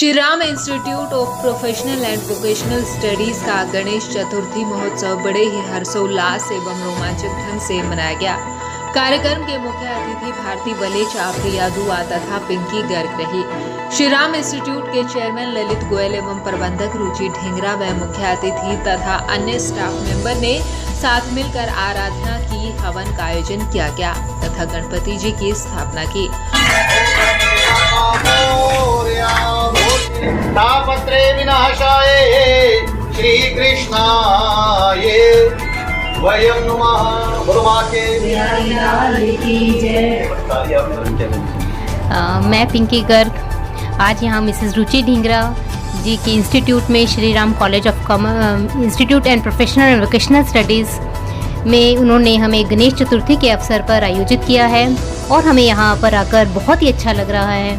Shri Ram institute of professional and vocational studies का गणेश चतुर्थी महोत्सव बड़े ही हर्षोल्लास एवं रोमांचक ढंग से मनाया गया। कार्यक्रम के मुख्य अतिथि भारती वलेचा, प्रिया दुआ तथा पिंकी गर्ग रही। श्री राम इंस्टीट्यूट के चेयरमैन ललित गोयल एवं प्रबंधक रुचि ढींगरा व मुख्य अतिथि तथा अन्य स्टाफ मेंबर ने साथ मिलकर आराधना की, हवन का आयोजन किया गया तथा गणपति जी की स्थापना की। तापत्रे विनाशाय श्री कृष्णाय वयं नमः। मैं पिंकी गर्ग आज यहाँ मिसेस रुचि ढींगरा जी के इंस्टीट्यूट में Shri Ram college of institute and professional and vocational studies में उन्होंने हमें गणेश चतुर्थी के अवसर पर आयोजित किया है और हमें यहाँ पर आकर बहुत ही अच्छा लग रहा है।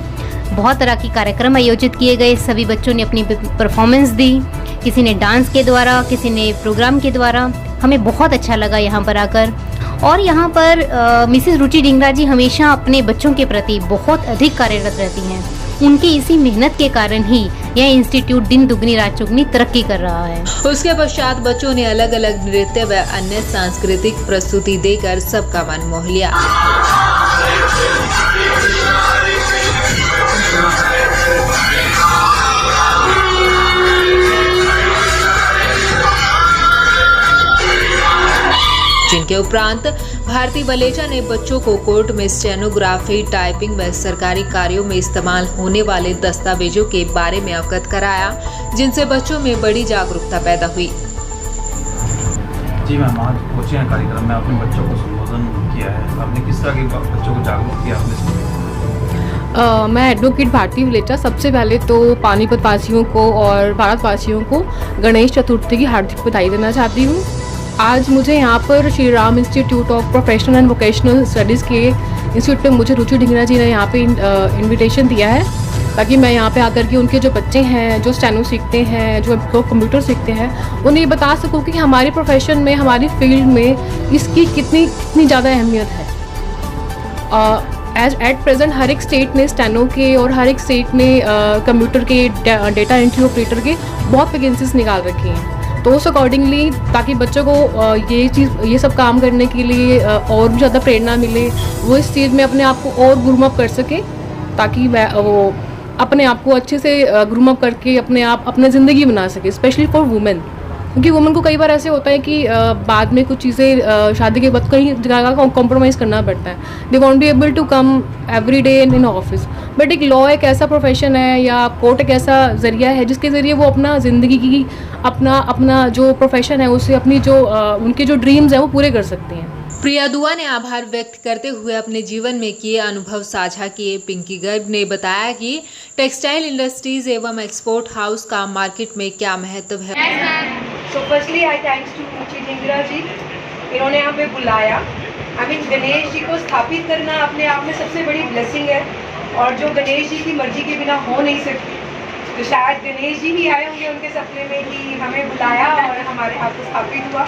बहुत तरह के कार्यक्रम आयोजित किए गए, सभी बच्चों ने अपनी परफॉर्मेंस दी, किसी ने डांस के द्वारा, किसी ने प्रोग्राम के द्वारा। हमें बहुत अच्छा लगा यहाँ पर आकर। और यहाँ पर मिसेस रुचि ढींगरा जी हमेशा अपने बच्चों के प्रति बहुत अधिक कार्यरत रहती हैं। उनकी इसी मेहनत के कारण ही यह इंस्टीट्यूट दिन दुगनी रात चौगुनी तरक्की कर रहा है। उसके पश्चात बच्चों ने अलग अलग नृत्य व अन्य सांस्कृतिक प्रस्तुति देकर सबका मन मोह लिया। जिनके उपरांत भारती वलेचा ने बच्चों को कोर्ट में स्टेनोग्राफी, टाइपिंग व सरकारी कार्यों में इस्तेमाल होने वाले दस्तावेजों के बारे में अवगत कराया, जिनसे बच्चों में बड़ी जागरूकता पैदा हुई। जी मैम, आज कोचिंग कार्यक्रम में आपने बच्चों को संबोधन किया है, आपने किस तरह के बच्चों को जागरूक किया आपने? मैं एडवोकेट भारती वलेचा सबसे पहले तो पानीपत वासियों को और भारतवासियों को गणेश चतुर्थी की हार्दिक बधाई देना चाहती हूँ। आज मुझे यहाँ पर Shri Ram institute of professional and vocational studies के इंस्टीट्यूट पे मुझे रुचि ढींगरा जी ने यहाँ पे इनविटेशन दिया है ताकि मैं यहाँ पे आकर के उनके जो बच्चे हैं, जो स्टेनो सीखते हैं, जो कंप्यूटर सीखते हैं, उन्हें ये बता सकूँ कि हमारे प्रोफेशन में, हमारी फील्ड में इसकी कितनी ज़्यादा अहमियत है। एट प्रेजेंट हर एक स्टेट ने स्टेनो के और हर एक स्टेट ने कंप्यूटर के, डेटा एंट्री ऑपरेटर के बहुत वैकेंसीज निकाल रखी हैं। तो उस अकॉर्डिंगली ताकि बच्चों को ये सब काम करने के लिए और भी ज़्यादा प्रेरणा मिले, वो इस चीज़ में अपने आप को और ग्रूम अप कर सके, ताकि वो अपने आप को अच्छे से ग्रूम अप करके अपने ज़िंदगी बना सके, स्पेशली फॉर वुमेन। क्योंकि वुमेन को कई बार ऐसे होता है कि बाद में कुछ चीज़ें शादी के बाद कई जगह का कॉम्प्रोमाइज़ करना पड़ता है। They won't be able to come every day in office, but एक लॉ एक ऐसा प्रोफेशन है या कोर्ट एक ऐसा ज़रिया है जिसके ज़रिए वो अपना ज़िंदगी की अपना जो प्रोफेशन है उससे अपनी जो उनके जो ड्रीम्स हैं वो पूरे कर सकती हैं। प्रिया दुआ ने आभार व्यक्त करते हुए अपने जीवन में किए अनुभव साझा किए। पिंकी गर्ग ने बताया कि टेक्सटाइल इंडस्ट्रीज एवं एक्सपोर्ट हाउस का मार्केट में क्या महत्व है। So firstly I thanks to Ruchi Dhingra ji, इन्होंने यहाँ पे बुलाया। गणेश जी को स्थापित करना अपने आप में सबसे बड़ी ब्लेसिंग है और जो गणेश जी की मर्जी के बिना हो नहीं सकती। तो शायद गणेश जी ही आए होंगे उनके सपने में कि हमें बुलाया और हमारे हाथ स्थापित हुआ।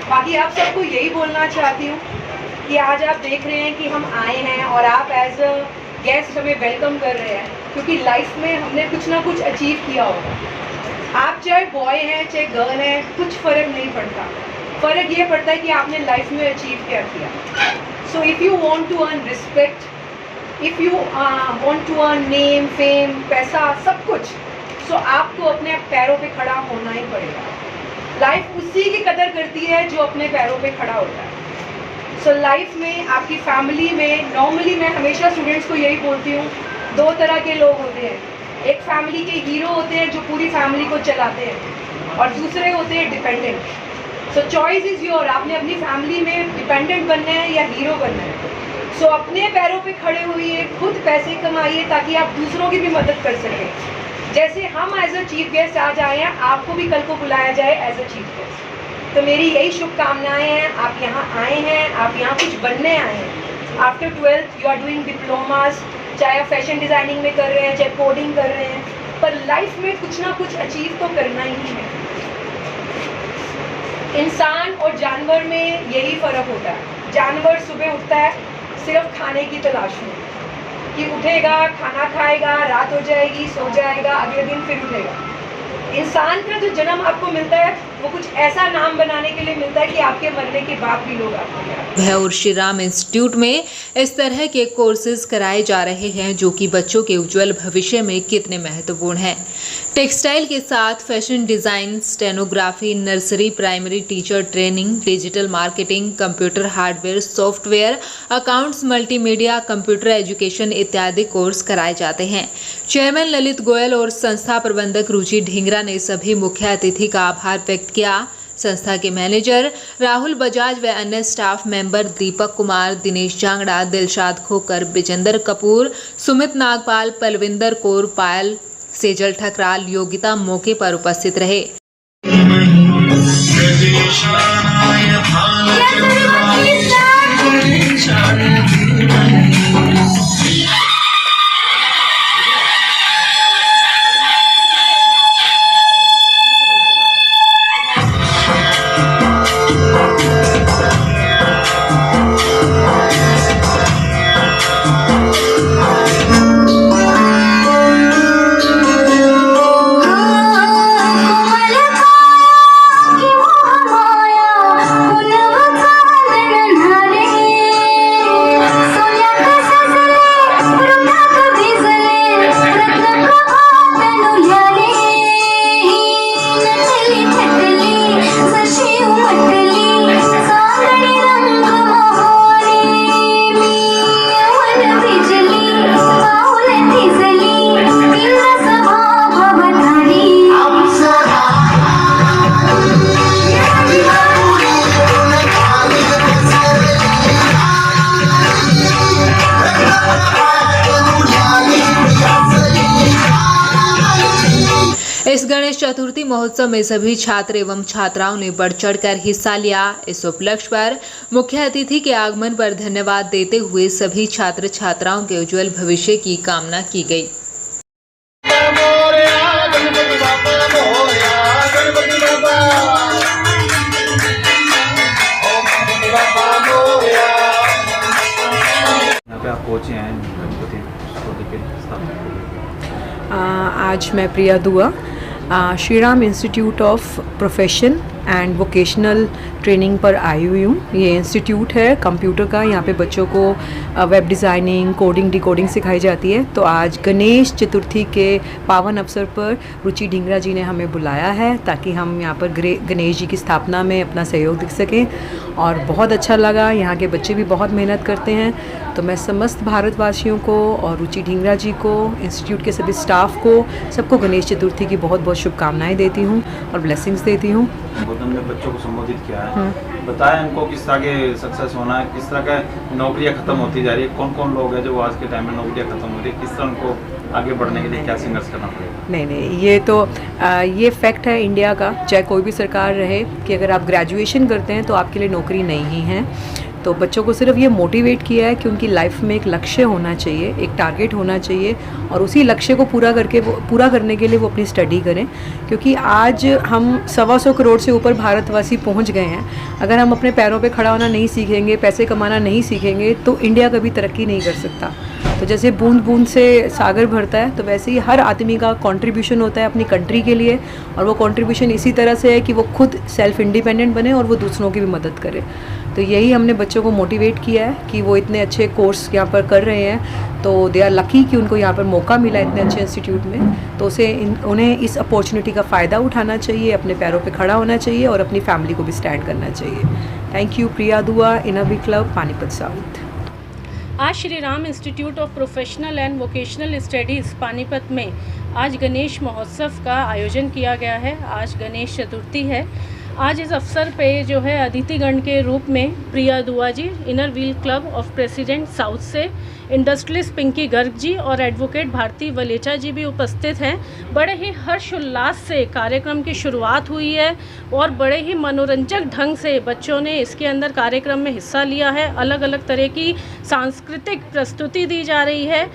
बाकी आप सबको यही बोलना चाहती हूँ कि आज आप देख रहे हैं कि हम आए हैं और आप एज अ गेस्ट हमें वेलकम कर रहे हैं, क्योंकि लाइफ में हमने कुछ ना कुछ अचीव किया होगा। आप चाहे बॉय हैं चाहे गर्ल हैं, कुछ फ़र्क नहीं पड़ता। फ़र्क ये पड़ता है कि आपने लाइफ में अचीव क्या किया। So if you want to earn respect, if you want to earn name, fame, पैसा, सब कुछ, सो आपको अपने पैरों पे खड़ा होना ही पड़ेगा। लाइफ उसी की कदर करती है जो अपने पैरों पे खड़ा होता है। सो लाइफ में आपकी फैमिली में नॉर्मली मैं हमेशा स्टूडेंट्स को यही बोलती हूँ, दो तरह के लोग होते हैं। एक फैमिली के हीरो होते हैं जो पूरी फैमिली को चलाते हैं और दूसरे होते हैं dependent. So choice is your, आपने अपनी फैमिली में डिपेंडेंट बनना है या हीरो बनना है। सो अपने पैरों पे खड़े होइए, खुद पैसे कमाइए ताकि आप दूसरों की भी मदद कर सकें। जैसे हम एज अ चीफ गेस्ट आज आए हैं, आपको भी कल को बुलाया जाए एज अ चीफ गेस्ट। तो मेरी यही शुभकामनाएं हैं। आप यहाँ आए हैं, आप यहाँ कुछ बनने आए हैं। After 12th you are doing diplomas, चाहे आप फैशन डिज़ाइनिंग में कर रहे हैं, चाहे कोडिंग कर रहे हैं, पर लाइफ में कुछ ना कुछ अचीव तो करना ही है। इंसान और जानवर में यही फ़र्क होता है। जानवर सुबह उठता है सिर्फ खाने की तलाश में, कि उठेगा, खाना खाएगा, रात हो जाएगी, सो जाएगा, अगले दिन फिर उठेगा। इंसान का जो जन्म आपको मिलता है वो कुछ ऐसा नाम बनाने के लिए मिलता है कि आपके मरने के बाद भी लोग आपको याद वह और श्री राम इंस्टीट्यूट में इस तरह के कोर्सेज कराए जा रहे हैं जो कि बच्चों के उज्जवल भविष्य में कितने महत्वपूर्ण हैं। टेक्सटाइल के साथ fashion design, stenography, nursery primary teacher training, digital marketing, computer hardware, software, accounts, multimedia, computer education इत्यादि कोर्स कराए जाते हैं। चेयरमैन ललित गोयल और संस्था प्रबंधक रुचि ढींगरा ने सभी मुख्य अतिथि का आभार व्यक्त किया। संस्था के मैनेजर राहुल बजाज व अन्य स्टाफ मेंबर दीपक कुमार, दिनेश जांगड़ा, दिलशाद खोकर, विजेंद्र कपूर, सुमित नागपाल, पलविंदर कौर, पायल, सेजल ठकराल, योगिता मौके पर उपस्थित रहे। इस गणेश चतुर्थी महोत्सव में सभी छात्र एवं छात्राओं ने बढ़ चढ़कर हिस्सा लिया। इस उपलक्ष्य पर मुख्य अतिथि के आगमन पर धन्यवाद देते हुए सभी छात्र छात्राओं के उज्जवल भविष्य की कामना की गई। यहाँ पे आप पहुँचे हैं गणपति के स्थापना। आज मैं प्रिया दुआ Shri Ram institute of profession and vocational training पर आई हुई हूँ। ये इंस्टीट्यूट है कंप्यूटर का, यहाँ पे बच्चों को वेब डिज़ाइनिंग, कोडिंग, डिकोडिंग सिखाई जाती है। तो आज गणेश चतुर्थी के पावन अवसर पर रुचि ढींगरा जी ने हमें बुलाया है ताकि हम यहाँ पर गणेश जी की स्थापना में अपना सहयोग दे सकें, और बहुत अच्छा लगा। यहाँ के बच्चे भी बहुत मेहनत करते हैं। तो मैं समस्त भारतवासियों को और रुचि ढींगरा जी को, इंस्टीट्यूट के सभी स्टाफ को, सबको गणेश चतुर्थी की बहुत बहुत शुभकामनाएं देती हूँ और ब्लेसिंग्स देती हूँ। उद्बोधन में बच्चों को संबोधित किया है, बताया इनको किस तरह के सक्सेस होना है, किस तरह का नौकरियां खत्म होती जा रही है, कौन कौन लोग हैं जो आज के टाइम में नौकरियां खत्म हो रही है, किस तरह उनको आगे बढ़ने के लिए क्या संघर्ष करना पड़ेगा। नहीं, ये तो ये फैक्ट है इंडिया का, चाहे कोई भी सरकार रहे, कि अगर आप ग्रेजुएशन करते हैं तो आपके लिए नौकरी नहीं ही है। तो बच्चों को सिर्फ ये मोटिवेट किया है कि उनकी लाइफ में एक लक्ष्य होना चाहिए, एक टारगेट होना चाहिए, और उसी लक्ष्य को पूरा करने के लिए वो अपनी स्टडी करें। क्योंकि आज हम 125 करोड़ से ऊपर भारतवासी पहुंच गए हैं। अगर हम अपने पैरों पे खड़ा होना नहीं सीखेंगे, पैसे कमाना नहीं सीखेंगे, तो इंडिया कभी तरक्की नहीं कर सकता। तो जैसे बूंद बूंद से सागर भरता है, तो वैसे ही हर आदमी का कंट्रीब्यूशन होता है अपनी कंट्री के लिए, और वो कंट्रीब्यूशन इसी तरह से है कि वो खुद सेल्फ इंडिपेंडेंट बने और वो दूसरों की भी मदद करे। तो यही हमने बच्चों को मोटिवेट किया है कि वो इतने अच्छे कोर्स यहाँ पर कर रहे हैं, तो दे आर लकी कि उनको यहाँ पर मौका मिला इतने अच्छे इंस्टीट्यूट में। तो उन्हें इस अपॉर्चुनिटी का फ़ायदा उठाना चाहिए, अपने पैरों पे खड़ा होना चाहिए और अपनी फैमिली को भी स्टैंड करना चाहिए। Thank you. प्रिया दुआ, इनवी क्लब, पानीपत साउथ। आज Shri Ram institute of professional and vocational studies Panipat में आज गणेश महोत्सव का आयोजन किया गया है। आज गणेश चतुर्थी है। आज इस अवसर पे जो है अतिथिगण के रूप में Priya Dua ji, inner wheel club of president south से, इंडस्ट्रियलिस्ट पिंकी गर्ग जी और एडवोकेट भारती वलेचा जी भी उपस्थित हैं। बड़े ही हर्षोल्लास से कार्यक्रम की शुरुआत हुई है और बड़े ही मनोरंजक ढंग से बच्चों ने इसके अंदर कार्यक्रम में हिस्सा लिया है। अलग अलग तरह की सांस्कृतिक प्रस्तुति दी जा रही है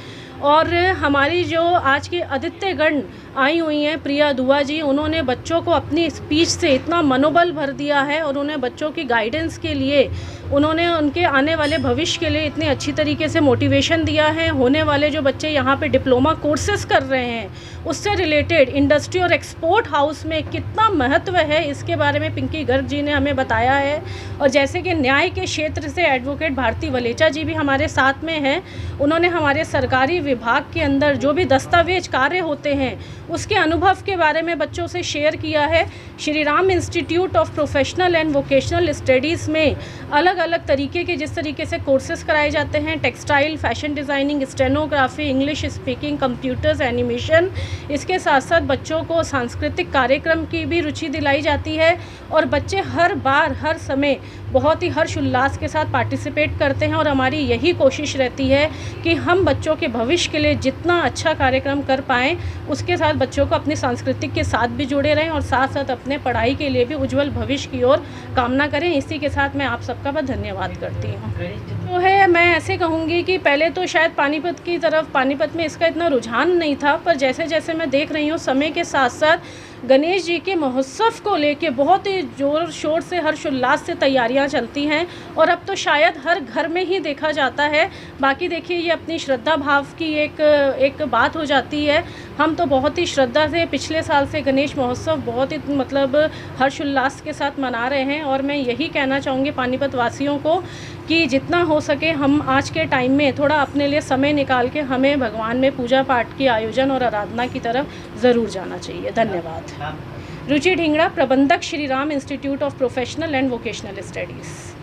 और हमारी जो आज की अतिथिगण आई हुई हैं प्रिया दुआ जी, उन्होंने बच्चों को अपनी स्पीच से इतना मनोबल भर दिया है और उन्हें बच्चों की गाइडेंस के लिए, उन्होंने उनके आने वाले भविष्य के लिए इतने अच्छी तरीके से मोटिवेशन दिया है। होने वाले जो बच्चे यहाँ पे डिप्लोमा कोर्सेज कर रहे हैं उससे रिलेटेड इंडस्ट्री और एक्सपोर्ट हाउस में कितना महत्व है इसके बारे में पिंकी गर्ग जी ने हमें बताया है। और जैसे कि न्याय के क्षेत्र से एडवोकेट भारती वलेचा जी भी हमारे साथ में हैं, उन्होंने हमारे सरकारी विभाग के अंदर जो भी दस्तावेज कार्य होते हैं उसके अनुभव के बारे में बच्चों से शेयर किया है। Shri Ram institute of professional and vocational studies में अलग अलग तरीके के जिस तरीके से कोर्सेज कराए जाते हैं, textile, fashion designing, stenography, English speaking, computers, animation, इसके साथ साथ बच्चों को सांस्कृतिक कार्यक्रम की भी रुचि दिलाई जाती है और बच्चे हर बार हर समय बहुत ही हर्ष उल्लास के साथ पार्टिसिपेट करते हैं। और हमारी यही कोशिश रहती है कि हम बच्चों के भविष्य के लिए जितना अच्छा कार्यक्रम कर पाएँ, उसके साथ बच्चों को अपनी सांस्कृतिक के साथ भी जुड़े रहें और साथ साथ अपने पढ़ाई के लिए भी उज्जवल भविष्य की ओर कामना करें। इसी के साथ मैं आप सबका बहुत धन्यवाद करती हूँ। तो है, मैं ऐसे कहूँगी कि पहले तो शायद पानीपत की तरफ, पानीपत में इसका इतना रुझान नहीं था, पर जैसे जैसे मैं देख रही हूँ समय के साथ साथ गणेश जी के महोत्सव को लेके बहुत ही ज़ोर शोर से हर्षोल्लास से तैयारियां चलती हैं और अब तो शायद हर घर में ही देखा जाता है। बाकी देखिए, ये अपनी श्रद्धा भाव की एक बात हो जाती है। हम तो बहुत ही श्रद्धा से पिछले साल से गणेश महोत्सव बहुत ही मतलब हर्षोल्लास के साथ मना रहे हैं और मैं यही कहना चाहूँगी पानीपत वासियों को कि जितना हो सके हम आज के टाइम में थोड़ा अपने लिए समय निकाल के हमें भगवान में पूजा पाठ की आयोजन और आराधना की तरफ ज़रूर जाना चाहिए। धन्यवाद। रुचि ढींगरा, प्रबंधक Shri Ram institute of professional and vocational studies.